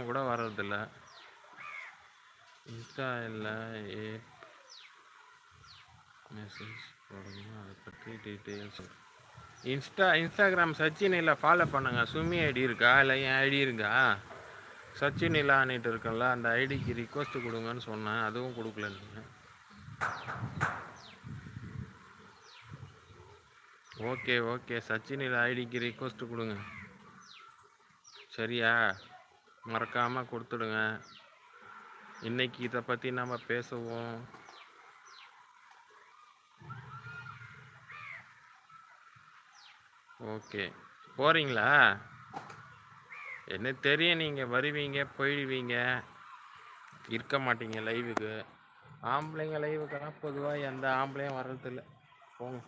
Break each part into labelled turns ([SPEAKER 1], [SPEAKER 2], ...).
[SPEAKER 1] கூட வர்றதில்ல. இன்ஸ்டா இல்லை மெசேஜ் போடுங்க, அதை பற்றி டீட்டெயில்ஸ். இன்ஸ்டாகிராம் சச்சின் இல்லை ஃபாலோ பண்ணுங்க. சுமி ஐடி இருக்கா இல்லை என் ஐடி இருக்கா? சச்சின் இல்லான்ட்டு இருக்குல்ல, அந்த ஐடிக்கு ரிக்வஸ்ட் கொடுங்கன்னு சொன்னேன், அதுவும் கொடுக்கல நீங்கள். ஓகே ஓகே, சச்சின் இல்லை ஐடிக்கு ரிக்வஸ்ட் கொடுங்க சரியா? மறக்காமல் கொடுத்துடுங்க. இன்னைக்கு இதை பற்றி நம்ம பேசுவோம். ஓகே, போகிறீங்களா? என்ன தெரியும், நீங்கள் வருவீங்க போயிடுவீங்க, இருக்க மாட்டீங்க லைவுக்கு. ஆம்பளைங்க லைவுக்கெல்லாம் பொதுவாக எந்த ஆம்பளையும் வர்றதில்லை. போங்க,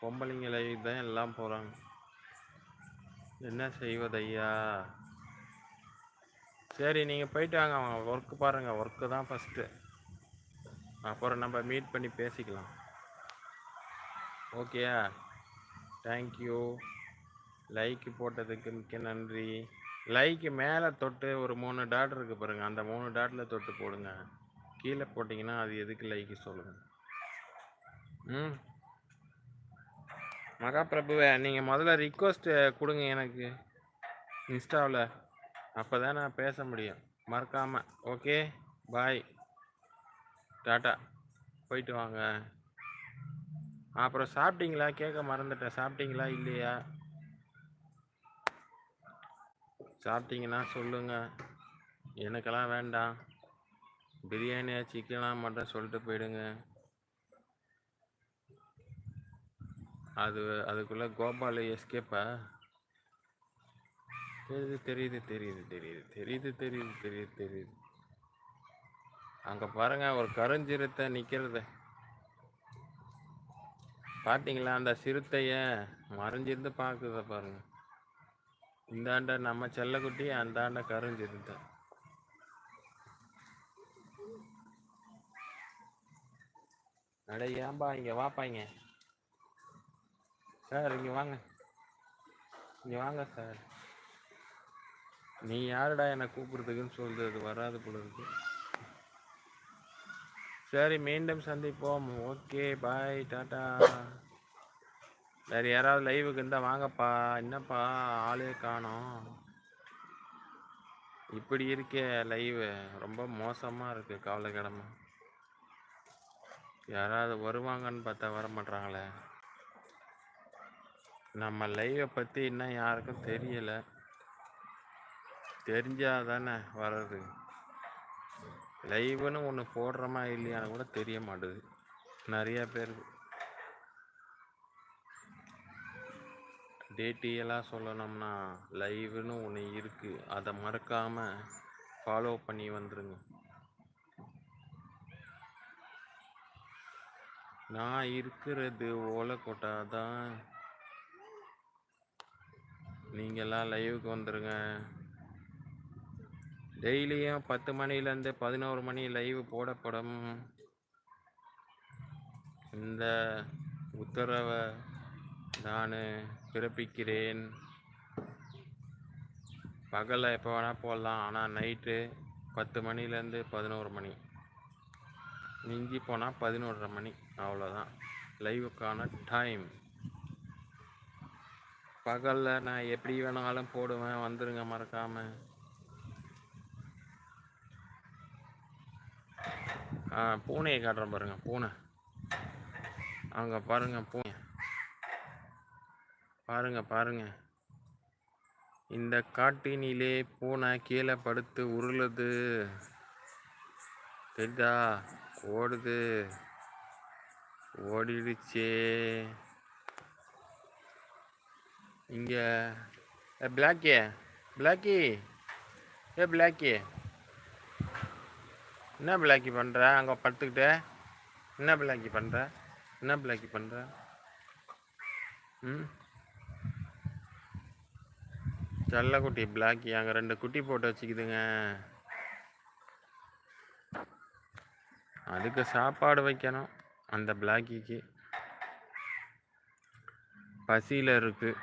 [SPEAKER 1] பொம்பளைங்க லைவுக்கு தான் எல்லாம் போகிறாங்க. என்ன செய்வதையா? சரி, நீங்கள் போயிட்டு வாங்க, அவங்க ஒர்க்கு பாருங்கள். ஒர்க்கு தான் ஃபஸ்ட்டு, அப்புறம் நம்ம மீட் பண்ணி பேசிக்கலாம். ஓகேயா? தேங்க்யூ. லைக் போட்டதுக்கு மிக்க நன்றி. லைக்கு மேலே தொட்டு ஒரு 3 டாட் இருக்குது பாருங்கள், அந்த 3 டாட்டில் தொட்டு போடுங்க. கீழே போட்டிங்கன்னா அது எதுக்கு லைக்கு சொல்லுங்கள். மகாபிரபுவே, நீங்கள் முதல்ல ரிக்வஸ்ட்டு கொடுங்க எனக்கு இன்ஸ்டாவில், அப்போ தான் நான் பேச முடியும். மறக்காமல். ஓகே, பாய், டாட்டா, போயிட்டு வாங்க. அப்புறம் சாப்பிட்டீங்களா கேட்க மறந்துட்டேன், சாப்பிட்டீங்களா இல்லையா? சாப்பிட்டீங்கன்னா சொல்லுங்கள், எனக்கெல்லாம் வேண்டாம். பிரியாணியா சிக்கனா மட்டும் சொல்லிட்டு போயிடுங்க. அதுக்குள்ளே கோபால் எஸ்கேப்பா? தெரியுது. அங்கே பாருங்க, ஒரு கருஞ்சிறுத்தை நிற்கிறது பார்த்தீங்களா? அந்த சிறுத்தைய மறைஞ்சிருந்து பார்க்குறத பாருங்க. இந்தாண்ட நம்ம செல்லக்குட்டி, அந்தாண்ட கருஞ்சிறுத்தை. அட ஏன்பா, இங்கே வாப்பாங்க சார், இங்கே வாங்க சார். நீ யாருடா என்னை கூப்பிடுறதுக்குன்னு சொல்லுது, அது வராது போல இருக்கு. சரி, மீண்டும் சந்திப்போம். ஓகே, பாய், டாட்டா. வேறு யாராவது லைவுக்கு இருந்தால் வாங்கப்பா. என்னப்பா ஆளே காணோம், இப்படி இருக்கே லைவு, ரொம்ப மோசமாக இருக்குது, கவலைக்கிடமா. யாராவது வருவாங்கன்னு பார்த்தா வர மாட்டாங்களே. நம்ம லைவை பற்றி இன்னும் யாருக்கும் தெரியலை, தெரிஞ்சால் தானே வர்றது. லைவுன்னு ஒன்று போடுறோமா இல்லையான்னு கூட தெரிய மாட்டுது நிறைய பேருக்கு. டீட்டெயிலாக சொல்லணும்னா லைவுன்னு ஒன்று இருக்குது, அதை மறக்காமல் ஃபாலோ பண்ணி வந்துடுங்க. நான் இருக்கிறது ஓலைக்கோட்டா தான். நீங்கள்லாம் லைவுக்கு வந்துடுங்க. டெய்லியும் 10 மணிலேருந்து 11 மணி லைவ் போடப்படும். இந்த உத்தரவை நான் பிறப்பிக்கிறேன். பகலில் எப்போ வேணால் போடலாம், ஆனால் நைட்டு 10 மணிலேருந்து 11 மணி, மிஞ்சி போனால் 11:30 மணி, அவ்வளோதான் லைவுக்கான டைம். பகலில் நான் எப்படி வேணாலும் போடுவேன், வந்துடுங்க மறக்காமல். பூனையை காட்டுறேன் பாருங்கள், பூனை அங்கே பாருங்கள், பூனை பாருங்க. இந்த காட்டினிலே பூனை கீழே படுத்து உருளுது, தெரியுதா? ஓடிடுச்சே. இங்கே பிளாக்கி, பிளாக்கி, என்ன பிளாக்கி பண்ணுற அங்கே படுத்துக்கிட்ட? என்ன பிளாக்கி பண்ணுற? செல்லக்குட்டி பிளாக்கி அங்கே 2 குட்டி போட்டு வச்சுக்குதுங்க. அதுக்கு சாப்பாடு வைக்கணும். அந்த பிளாக்கிக்கு பசியில் இருக்குது.